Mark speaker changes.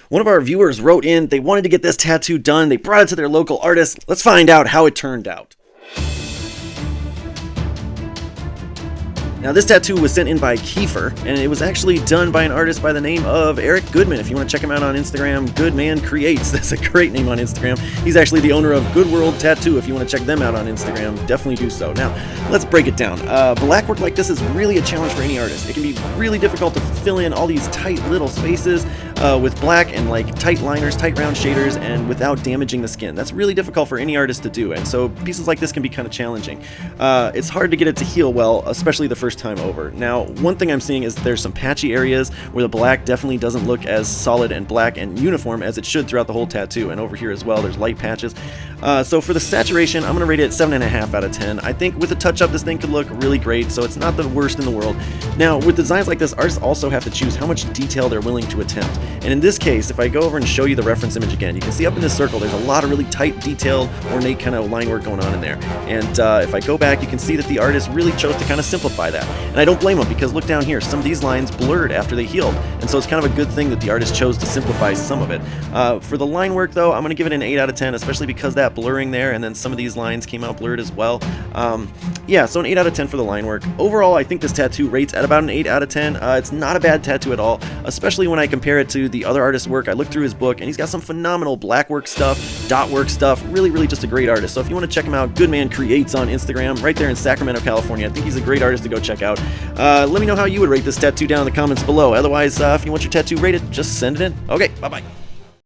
Speaker 1: One of our viewers wrote in, they wanted to get this tattoo done, they brought it to their local artist. Let's find out how it turned out. Now, this tattoo was sent in by Kiefer, and it was actually done by an artist by the name of Eric Goodman. If you want to check him out on Instagram, Goodman Creates. That's a great name on Instagram. He's actually the owner of Good World Tattoo. If you want to check them out on Instagram, definitely do so. Now, let's break it down. Black work like this is really a challenge for any artist. It can be really difficult to fill in all these tight little spaces with black and like tight liners, tight round shaders, and without damaging the skin. That's really difficult for any artist to do, and so pieces like this can be kind of challenging. It's hard to get it to heal well, especially the first time over. Now, one thing I'm seeing is there's some patchy areas where the black definitely doesn't look as solid and black and uniform as it should throughout the whole tattoo, and over here as well there's light patches. So for the saturation, I'm going to rate it 7.5 out of 10. I think with a touch-up this thing could look really great, so it's not the worst in the world. Now, with designs like this, artists also have to choose how much detail they're willing to attempt. And in this case, if I go over and show you the reference image again, you can see up in this circle there's a lot of really tight, detailed, ornate kind of line work going on in there. And if I go back, you can see that the artist really chose to kind of simplify that. And I don't blame them, because look down here, some of these lines blurred after they healed. And so it's kind of a good thing that the artist chose to simplify some of it. For the line work though, I'm going to give it an 8 out of 10, especially because that blurring there, and then some of these lines came out blurred as well. Yeah, so an 8 out of 10 for the line work. Overall, I think this tattoo rates at about an 8 out of 10. It's not a bad tattoo at all, especially when I compare it to the other artist's work. I looked through his book, and he's got some phenomenal black work stuff, dot work stuff, really just a great artist. So if you want to check him out, Goodman Creates on Instagram, right there in Sacramento, California. I think he's a great artist to go check out. Let me know how you would rate this tattoo down in the comments below. Otherwise, if you want your tattoo rated, just send it in. Okay, bye-bye.